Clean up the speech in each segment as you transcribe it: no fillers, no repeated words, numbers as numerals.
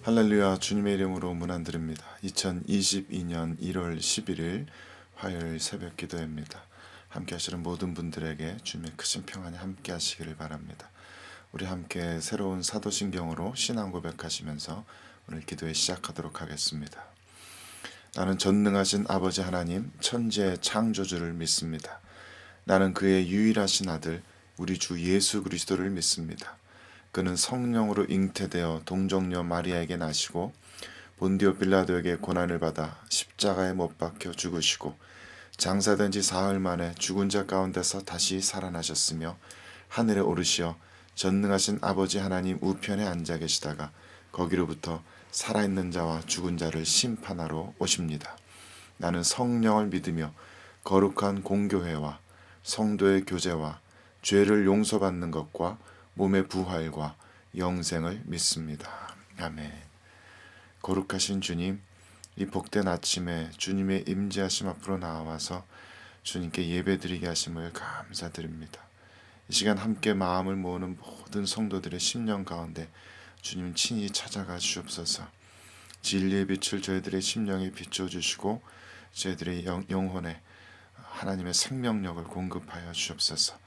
할렐루야. 주님의 이름으로 문안드립니다. 2022년 1월 11일 화요일 새벽 기도입니다. 함께 하시는 모든 분들에게 주님의 크신 평안이 함께 하시기를 바랍니다. 우리 함께 새로운 사도신경으로 신앙 고백하시면서 오늘 기도에 시작하도록 하겠습니다. 나는 전능하신 아버지 하나님 천지의 창조주를 믿습니다. 나는 그의 유일하신 아들 우리 주 예수 그리스도를 믿습니다. 그는 성령으로 잉태되어 동정녀 마리아에게 나시고 본디오 빌라도에게 고난을 받아 십자가에 못 박혀 죽으시고 장사된 지 사흘 만에 죽은 자 가운데서 다시 살아나셨으며 하늘에 오르시어 전능하신 아버지 하나님 우편에 앉아 계시다가 거기로부터 살아있는 자와 죽은 자를 심판하러 오십니다. 나는 성령을 믿으며 거룩한 공교회와 성도의 교제와 죄를 용서받는 것과 몸의 부활과 영생을 믿습니다. 아멘. 거룩하신 주님, 이 복된 아침에 주님의 임재하심 앞으로 나와서 주님께 예배드리게 하심을 감사드립니다. 이 시간 함께 마음을 모으는 모든 성도들의 심령 가운데 주님 친히 찾아가 주옵소서. 진리의 빛을 저희들의 심령에 비춰주시고 저희들의 영혼에 하나님의 생명력을 공급하여 주옵소서.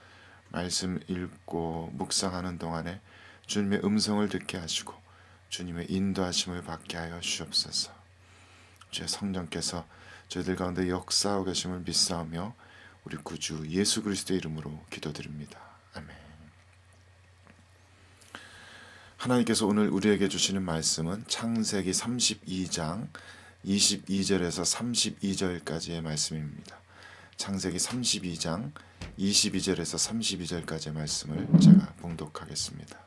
말씀 읽고 묵상하는 동안에 주님의 음성을 듣게 하시고 주님의 인도하심을 받게 하여 주옵소서. 주의 성령께서 저희들 가운데 역사하고 계심을 믿사오며 우리 구주 예수 그리스도의 이름으로 기도드립니다. 아멘. 하나님께서 오늘 우리에게 주시는 말씀은 창세기 32장 22절에서 32절까지의 말씀입니다. 창세기 32장 22절에서 32절까지의 말씀을 제가 봉독하겠습니다.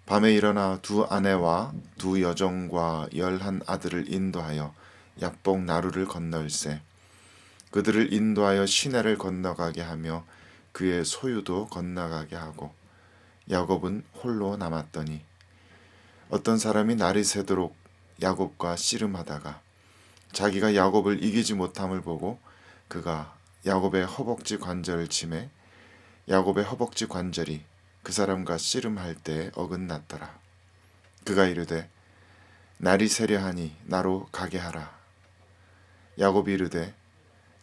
밤에 일어나 두 아내와 두 여종과 11 아들을 인도하여 야복 나루를 건널세. 그들을 인도하여 시내를 건너가게 하며 그의 소유도 건너가게 하고 야곱은 홀로 남았더니 어떤 사람이 날이 새도록 야곱과 씨름하다가 자기가 야곱을 이기지 못함을 보고 그가 야곱의 허벅지 관절을 치매 야곱의 허벅지 관절이 그 사람과 씨름할 때 어긋났더라. 그가 이르되 날이 새려하니 나로 가게 하라. 야곱이 이르되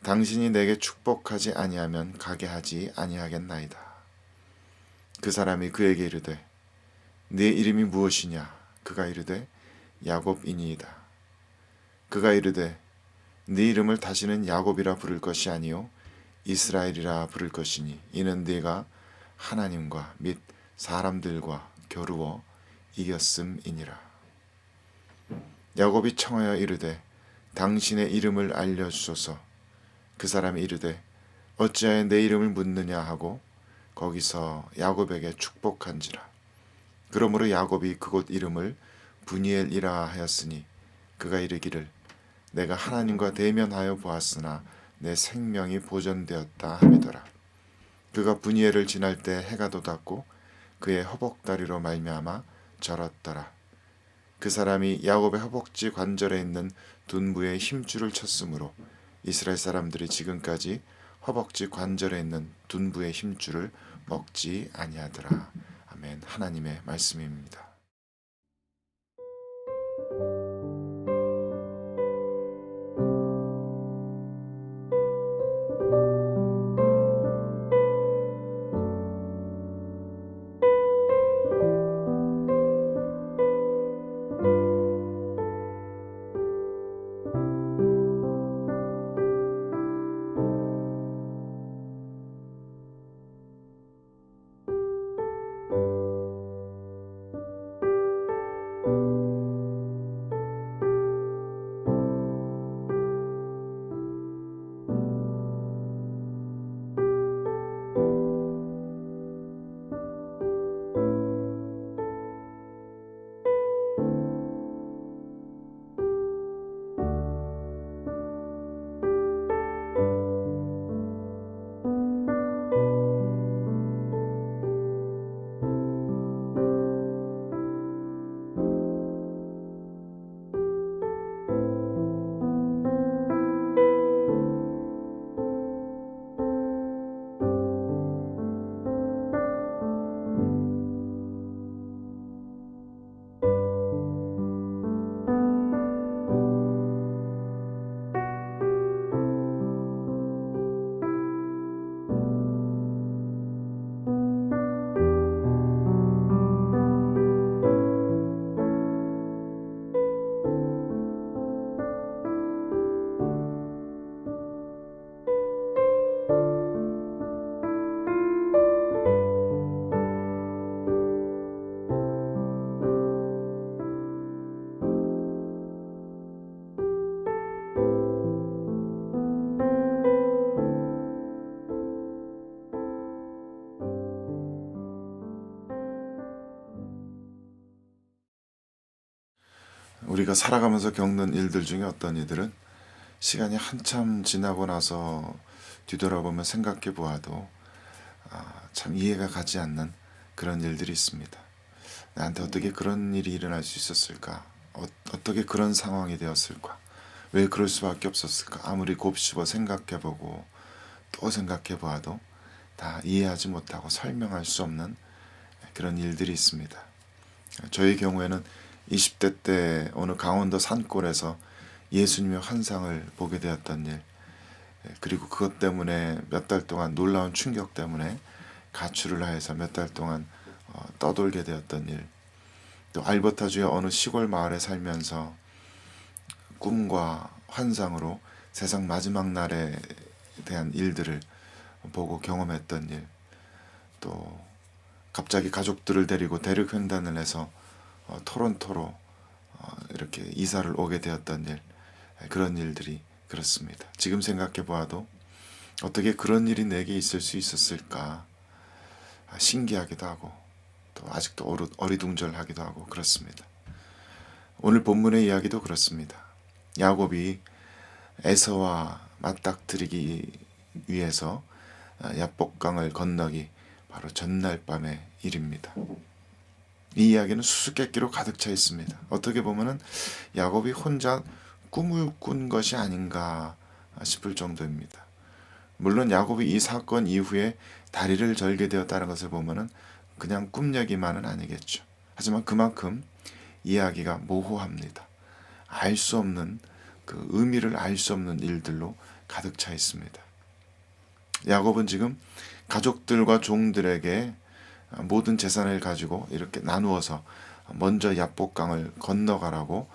당신이 내게 축복하지 아니하면 가게 하지 아니하겠나이다. 그 사람이 그에게 이르되 네 이름이 무엇이냐? 그가 이르되 야곱이니이다. 그가 이르되 네 이름을 다시는 야곱이라 부를 것이 아니요 이스라엘이라 부를 것이니 이는 네가 하나님과 및 사람들과 겨루어 이겼음이니라. 야곱이 청하여 이르되 당신의 이름을 알려주소서. 그 사람이 이르되 어찌하여 내 이름을 묻느냐 하고 거기서 야곱에게 축복한지라. 그러므로 야곱이 그곳 이름을 브니엘이라 하였으니 그가 이르기를 내가 하나님과 대면하여 보았으나 내 생명이 보존되었다 함이더라. 그가 브니엘을 지날 때 해가 돋았고 그의 허벅다리로 말미암아 절었더라. 그 사람이 야곱의 허벅지 관절에 있는 둔부에 힘줄을 쳤으므로 이스라엘 사람들이 지금까지 허벅지 관절에 있는 둔부의 힘줄을 먹지 아니하더라. 아멘. 하나님의 말씀입니다. 우리가 살아가면서 겪는 일들 중에 어떤 이들은 시간이 한참 지나고 나서 뒤돌아보면 생각해 보아도 참 이해가 가지 않는 그런 일들이 있습니다. 나한테 어떻게 그런 일이 일어날 수 있었을까? 어떻게 그런 상황이 되었을까? 왜 그럴 수밖에 없었을까? 아무리 곱씹어 생각해보고 또 생각해보아도 다 이해하지 못하고 설명할 수 없는 그런 일들이 있습니다. 저의 경우에는 20대 때 어느 강원도 산골에서 예수님의 환상을 보게 되었던 일, 그리고 그것 때문에 몇 달 동안 놀라운 충격 때문에 가출을 하여서 몇 달 동안 떠돌게 되었던 일, 또 알버타주의 어느 시골 마을에 살면서 꿈과 환상으로 세상 마지막 날에 대한 일들을 보고 경험했던 일, 또 갑자기 가족들을 데리고 대륙 횡단을 해서 토론토로 이렇게 이사를 오게 되었던 일, 그런 일들이 그렇습니다. 지금 생각해 보아도 어떻게 그런 일이 내게 있을 수 있었을까 신기하기도 하고 또 아직도 어리둥절하기도 하고 그렇습니다. 오늘 본문의 이야기도 그렇습니다. 야곱이 에서와 맞닥뜨리기 위해서 야복강을 건너기 바로 전날 밤의 일입니다. 이 이야기는 수수께끼로 가득 차 있습니다. 어떻게 보면은 야곱이 혼자 꿈을 꾼 것이 아닌가 싶을 정도입니다. 물론 야곱이 이 사건 이후에 다리를 절게 되었다는 것을 보면은 그냥 꿈 얘기만은 아니겠죠. 하지만 그만큼 이야기가 모호합니다. 알 수 없는 그 의미를 알 수 없는 일들로 가득 차 있습니다. 야곱은 지금 가족들과 종들에게 모든 재산을 가지고 이렇게 나누어서 먼저 야복강을 건너가라고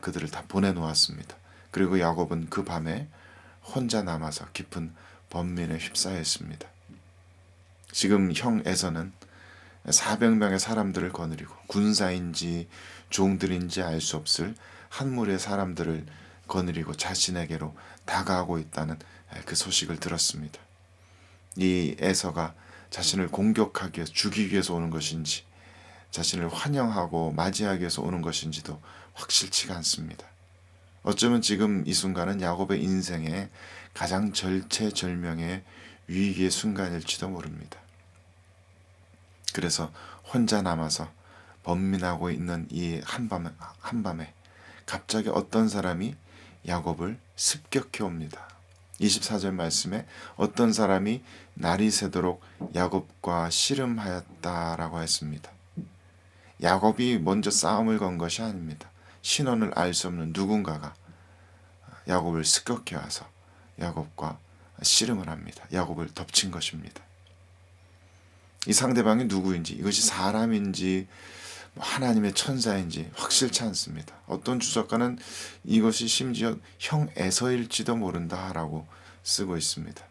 그들을 다 보내놓았습니다. 그리고 야곱은 그 밤에 혼자 남아서 깊은 번민에 휩싸였습니다. 지금 형 에서는 400명의 사람들을 거느리고 군사인지 종들인지 알 수 없을 한 무리의 사람들을 거느리고 자신에게로 다가오고 있다는 그 소식을 들었습니다. 이 에서가 자신을 공격하기 위해서 죽이기 위해서 오는 것인지 자신을 환영하고 맞이하기 위해서 오는 것인지도 확실치가 않습니다. 어쩌면 지금 이 순간은 야곱의 인생의 가장 절체절명의 위기의 순간일지도 모릅니다. 그래서 혼자 남아서 번민하고 있는 이 한밤에 갑자기 어떤 사람이 야곱을 습격해 옵니다. 24절 말씀에 어떤 사람이 날이 새도록 야곱과 씨름하였다라고 했습니다. 야곱이 먼저 싸움을 건 것이 아닙니다. 신원을 알 수 없는 누군가가 야곱을 습격해 와서 야곱과 씨름을 합니다. 야곱을 덮친 것입니다. 이 상대방이 누구인지, 이것이 사람인지 하나님의 천사인지 확실치 않습니다. 어떤 주석가는 이것이 심지어 형 에서일지도 모른다라고 쓰고 있습니다.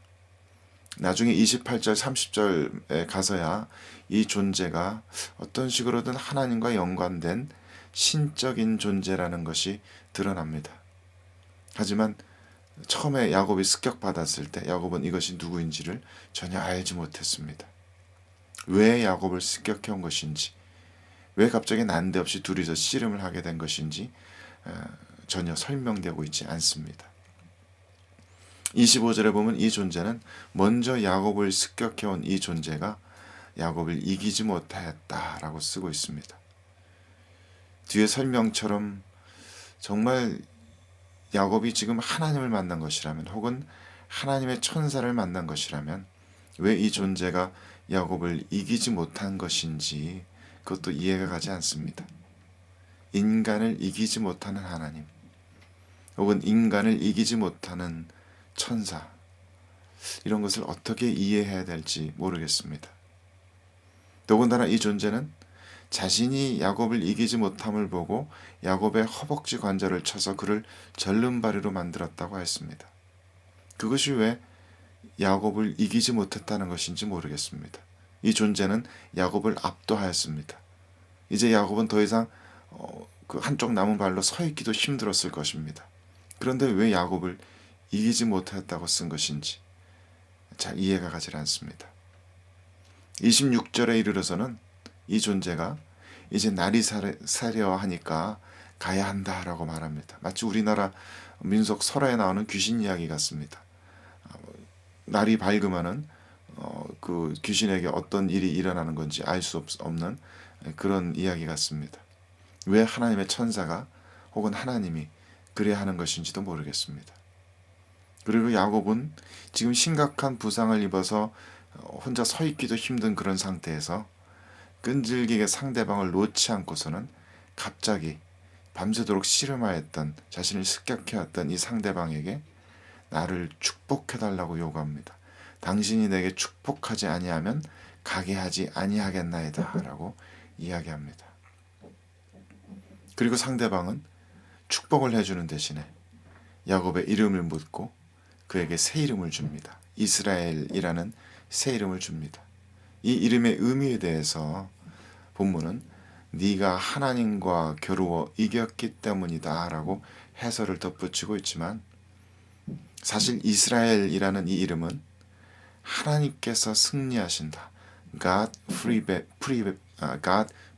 나중에 28절 30절에 가서야 이 존재가 어떤 식으로든 하나님과 연관된 신적인 존재라는 것이 드러납니다. 하지만 처음에 야곱이 습격받았을 때 야곱은 이것이 누구인지를 전혀 알지 못했습니다. 왜 야곱을 습격해 온 것인지, 왜 갑자기 난데없이 둘이서 씨름을 하게 된 것인지 전혀 설명되고 있지 않습니다. 25절에 보면 이 존재는 먼저 야곱을 습격해 온 이 존재가 야곱을 이기지 못하였다라고 쓰고 있습니다. 뒤에 설명처럼 정말 야곱이 지금 하나님을 만난 것이라면 혹은 하나님의 천사를 만난 것이라면 왜 이 존재가 야곱을 이기지 못한 것인지 그것도 이해가 가지 않습니다. 인간을 이기지 못하는 하나님 혹은 인간을 이기지 못하는 천사, 이런 것을 어떻게 이해해야 될지 모르겠습니다. 더군다나 이 존재는 자신이 야곱을 이기지 못함을 보고 야곱의 허벅지 관절을 쳐서 그를 절름발이로 만들었다고 했습니다. 그것이 왜 야곱을 이기지 못했다는 것인지 모르겠습니다. 이 존재는 야곱을 압도하였습니다. 이제 야곱은 더 이상 그 한쪽 남은 발로 서 있기도 힘들었을 것입니다. 그런데 왜 야곱을 이기지 못했다고 쓴 것인지 잘 이해가 가지 않습니다. 26절에 이르러서는 이 존재가 이제 날이 사려 하니까 가야 한다라고 말합니다. 마치 우리나라 민속 설화에 나오는 귀신 이야기 같습니다. 날이 밝으면은 그 귀신에게 어떤 일이 일어나는 건지 알 수 없는 그런 이야기 같습니다. 왜 하나님의 천사가 혹은 하나님이 그래야 하는 것인지도 모르겠습니다. 그리고 야곱은 지금 심각한 부상을 입어서 혼자 서 있기도 힘든 그런 상태에서 끈질기게 상대방을 놓지 않고서는 갑자기 밤새도록 씨름하였던, 자신을 습격해왔던 이 상대방에게 나를 축복해달라고 요구합니다. 당신이 내게 축복하지 아니하면 가게 하지 아니하겠나이다 라고 이야기합니다. 그리고 상대방은 축복을 해주는 대신에 야곱의 이름을 묻고 그에게 새 이름을 줍니다. 이스라엘이라는 새 이름을 줍니다. 이 이름의 의미에 대해서 본문은 네가 하나님과 겨루어 이겼기 때문이다 라고 해설을 덧붙이고 있지만, 사실 이스라엘이라는 이 이름은 하나님께서 승리하신다. God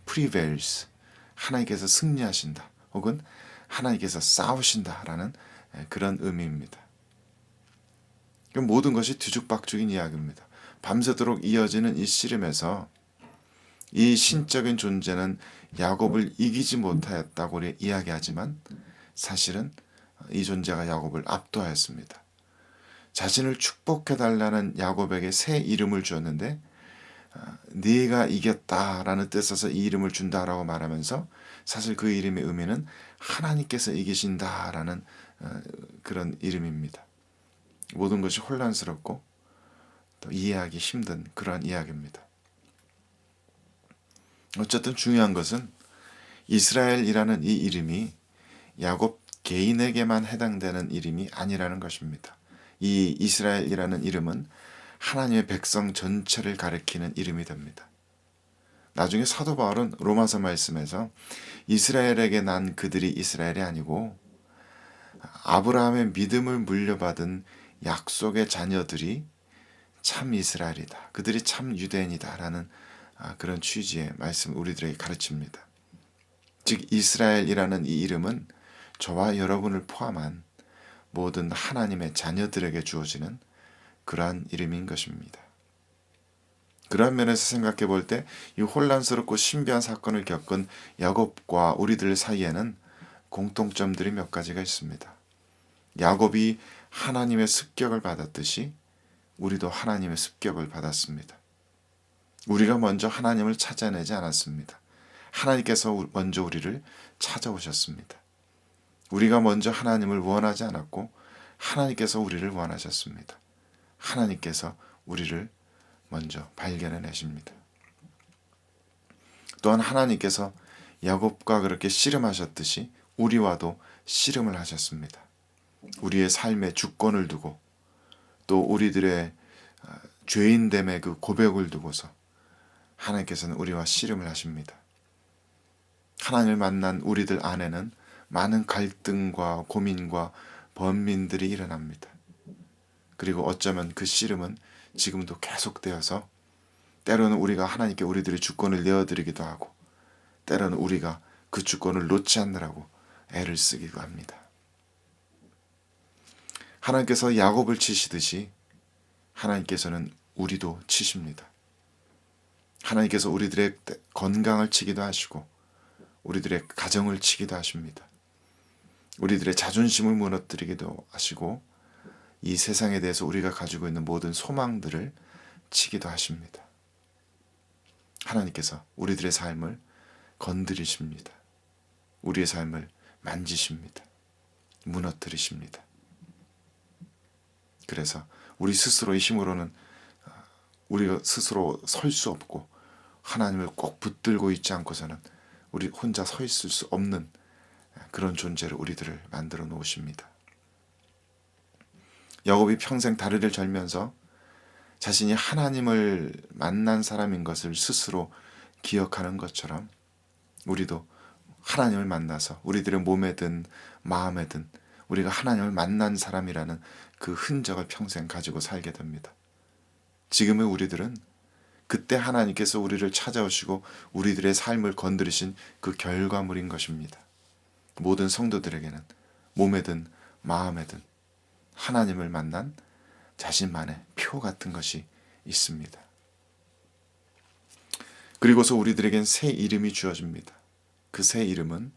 prevails. 하나님께서 승리하신다. 혹은 하나님께서 싸우신다라는 그런 의미입니다. 모든 것이 뒤죽박죽인 이야기입니다. 밤새도록 이어지는 이 씨름에서 이 신적인 존재는 야곱을 이기지 못하였다고 이야기하지만 사실은 이 존재가 야곱을 압도하였습니다. 자신을 축복해달라는 야곱에게 새 이름을 주었는데 네가 이겼다라는 뜻에서 이 이름을 준다라고 말하면서 사실 그 이름의 의미는 하나님께서 이기신다라는 그런 이름입니다. 모든 것이 혼란스럽고 또 이해하기 힘든 그러한 이야기입니다. 어쨌든 중요한 것은 이스라엘이라는 이 이름이 야곱 개인에게만 해당되는 이름이 아니라는 것입니다. 이 이스라엘이라는 이름은 하나님의 백성 전체를 가리키는 이름이 됩니다. 나중에 사도 바울은 로마서 말씀에서 이스라엘에게 난 그들이 이스라엘이 아니고 아브라함의 믿음을 물려받은 약속의 자녀들이 참 이스라엘이다. 그들이 참 유대인이다라는 그런 취지의 말씀을 우리들에게 가르칩니다. 즉 이스라엘이라는 이 이름은 저와 여러분을 포함한 모든 하나님의 자녀들에게 주어지는 그러한 이름인 것입니다. 그러한 면에서 생각해 볼 때 이 혼란스럽고 신비한 사건을 겪은 야곱과 우리들 사이에는 공통점들이 몇 가지가 있습니다. 야곱이 하나님의 습격을 받았듯이 우리도 하나님의 습격을 받았습니다. 우리가 먼저 하나님을 찾아내지 않았습니다. 하나님께서 먼저 우리를 찾아오셨습니다. 우리가 먼저 하나님을 원하지 않았고 하나님께서 우리를 원하셨습니다. 하나님께서 우리를 먼저 발견해내십니다. 또한 하나님께서 야곱과 그렇게 씨름하셨듯이 우리와도 씨름을 하셨습니다. 우리의 삶의 주권을 두고 또 우리들의 죄인됨의 그 고백을 두고서 하나님께서는 우리와 씨름을 하십니다. 하나님을 만난 우리들 안에는 많은 갈등과 고민과 번민들이 일어납니다. 그리고 어쩌면 그 씨름은 지금도 계속되어서 때로는 우리가 하나님께 우리들의 주권을 내어드리기도 하고 때로는 우리가 그 주권을 놓지 않느라고 애를 쓰기도 합니다. 하나님께서 야곱을 치시듯이 하나님께서는 우리도 치십니다. 하나님께서 우리들의 건강을 치기도 하시고 우리들의 가정을 치기도 하십니다. 우리들의 자존심을 무너뜨리기도 하시고 이 세상에 대해서 우리가 가지고 있는 모든 소망들을 치기도 하십니다. 하나님께서 우리들의 삶을 건드리십니다. 우리의 삶을 만지십니다. 무너뜨리십니다. 그래서 우리 스스로의 힘으로는 우리가 스스로 설 수 없고 하나님을 꼭 붙들고 있지 않고서는 우리 혼자 서 있을 수 없는 그런 존재로 우리들을 만들어 놓으십니다. 야곱이 평생 다리를 절면서 자신이 하나님을 만난 사람인 것을 스스로 기억하는 것처럼 우리도 하나님을 만나서 우리들의 몸에든 마음에든 우리가 하나님을 만난 사람이라는 그 흔적을 평생 가지고 살게 됩니다. 지금의 우리들은 그때 하나님께서 우리를 찾아오시고 우리들의 삶을 건드리신 그 결과물인 것입니다. 모든 성도들에게는 몸에든 마음에든 하나님을 만난 자신만의 표 같은 것이 있습니다. 그리고서 우리들에겐 새 이름이 주어집니다. 그 새 이름은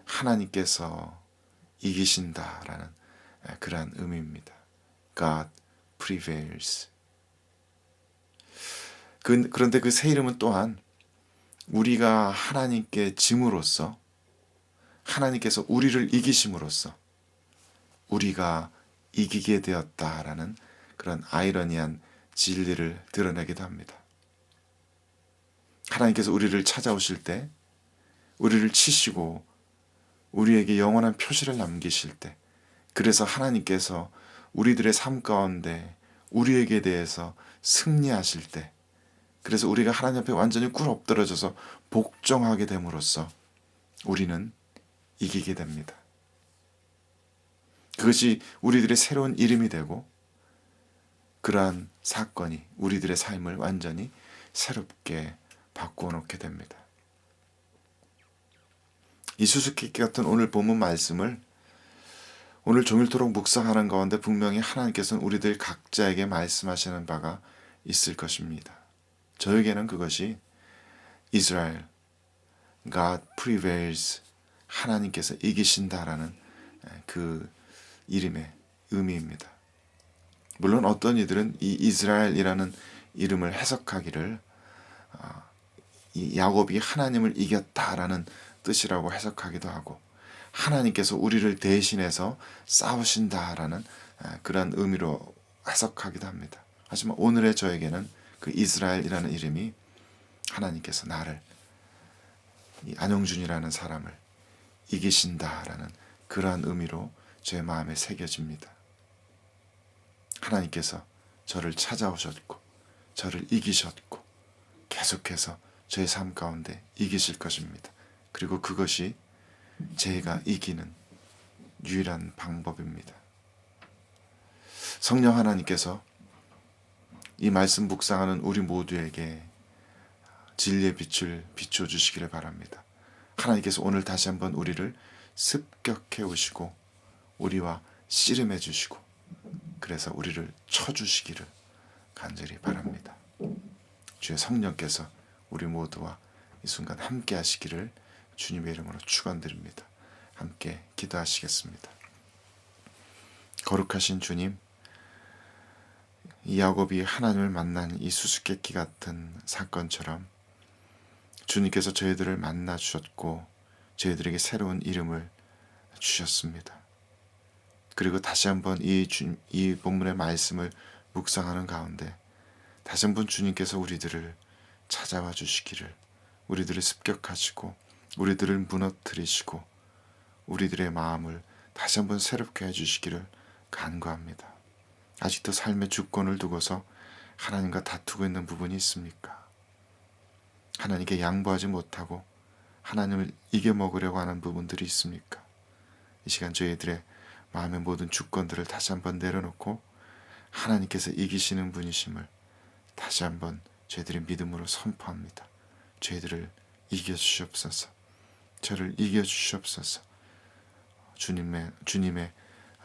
하나님께서 이기신다라는 그러한 의미입니다. God prevails. 그런데 그 새 이름은 또한 우리가 하나님께 짐으로써 하나님께서 우리를 이기심으로써 우리가 이기게 되었다라는 그런 아이러니한 진리를 드러내기도 합니다. 하나님께서 우리를 찾아오실 때 우리를 치시고 우리에게 영원한 표시를 남기실 때, 그래서 하나님께서 우리들의 삶 가운데 우리에게 대해서 승리하실 때, 그래서 우리가 하나님 앞에 완전히 꿇어 엎드러져서 복종하게 됨으로써 우리는 이기게 됩니다. 그것이 우리들의 새로운 이름이 되고 그러한 사건이 우리들의 삶을 완전히 새롭게 바꾸어 놓게 됩니다. 이 수수께끼 같은 오늘 본문 말씀을 오늘 종일토록 묵상하는 가운데 분명히 하나님께서는 우리들 각자에게 말씀하시는 바가 있을 것입니다. 저에게는 그것이 이스라엘, God prevails, 하나님께서 이기신다라는 그 이름의 의미입니다. 물론 어떤 이들은 이 이스라엘이라는 이름을 해석하기를 이 야곱이 하나님을 이겼다라는 뜻이라고 해석하기도 하고, 하나님께서 우리를 대신해서 싸우신다라는 그런 의미로 해석하기도 합니다. 하지만 오늘의 저에게는 그 이스라엘이라는 이름이 하나님께서 나를, 이 안용준이라는 사람을 이기신다라는 그러한 의미로 제 마음에 새겨집니다. 하나님께서 저를 찾아오셨고 저를 이기셨고 계속해서 저의 삶 가운데 이기실 것입니다. 그리고 그것이 제가 이기는 유일한 방법입니다. 성령 하나님께서 이 말씀 묵상하는 우리 모두에게 진리의 빛을 비춰 주시기를 바랍니다. 하나님께서 오늘 다시 한번 우리를 습격해 오시고 우리와 씨름해 주시고 그래서 우리를 쳐주시기를 간절히 바랍니다. 주의 성령께서 우리 모두와 이 순간 함께 하시기를 주님의 이름으로 축원드립니다. 함께 기도하시겠습니다. 거룩하신 주님, 이 야곱이 하나님을 만난 이 수수께끼 같은 사건처럼 주님께서 저희들을 만나 주셨고 저희들에게 새로운 이름을 주셨습니다. 그리고 다시 한번 이 본문의 말씀을 묵상하는 가운데 다시 한번 주님께서 우리들을 찾아와 주시기를, 우리들을 습격하시고 우리들을 무너뜨리시고 우리들의 마음을 다시 한번 새롭게 해주시기를 간구합니다. 아직도 삶의 주권을 두고서 하나님과 다투고 있는 부분이 있습니까? 하나님께 양보하지 못하고 하나님을 이겨먹으려고 하는 부분들이 있습니까? 이 시간 저희들의 마음의 모든 주권들을 다시 한번 내려놓고 하나님께서 이기시는 분이심을 다시 한번 저희들의 믿음으로 선포합니다. 저희들을 이겨주시옵소서. 저를 이겨주시옵소서. 주님의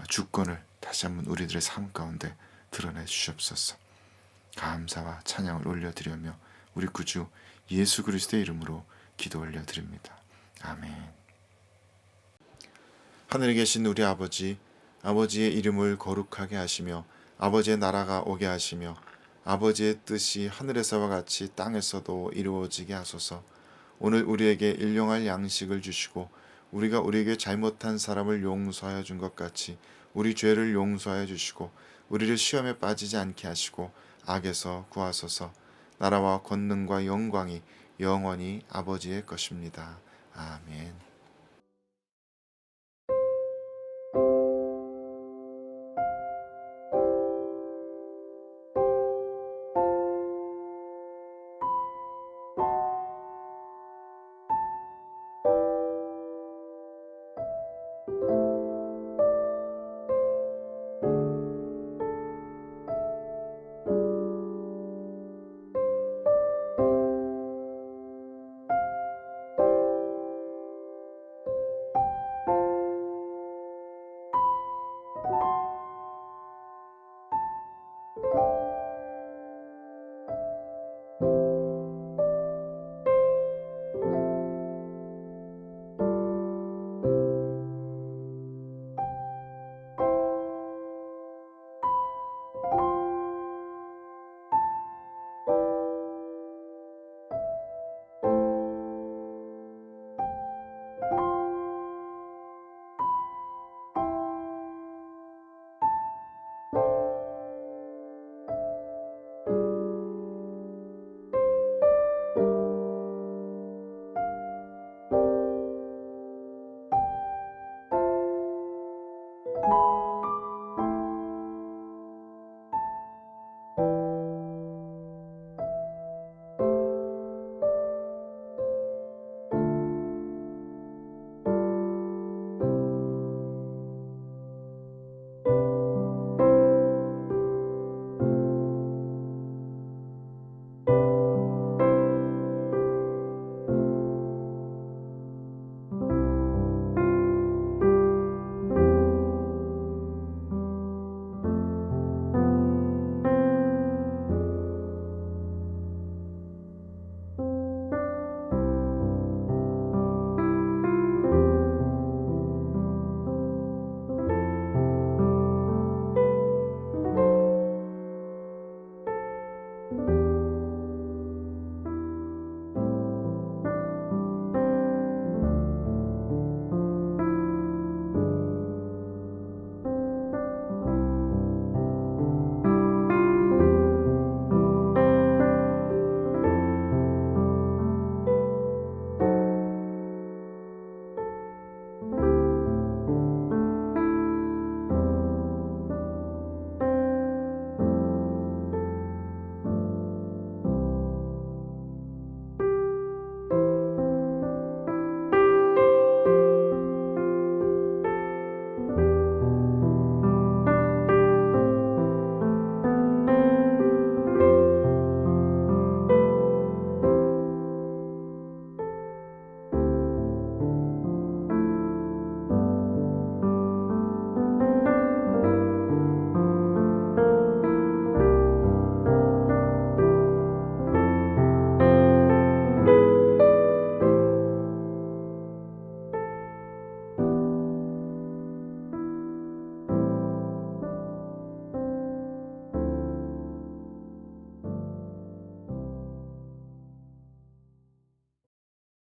주권을 다시 한번 우리들의 삶 가운데 드러내 주시옵소서. 감사와 찬양을 올려드리며 우리 구주 예수 그리스도의 이름으로 기도 올려드립니다. 아멘. 하늘에 계신 우리 아버지, 아버지의 이름을 거룩하게 하시며 아버지의 나라가 오게 하시며 아버지의 뜻이 하늘에서와 같이 땅에서도 이루어지게 하소서. 오늘 우리에게 일용할 양식을 주시고 우리가 우리에게 잘못한 사람을 용서하여 준 것 같이 우리 죄를 용서하여 주시고 우리를 시험에 빠지지 않게 하시고 악에서 구하소서. 나라와 권능과 영광이 영원히 아버지의 것입니다. 아멘.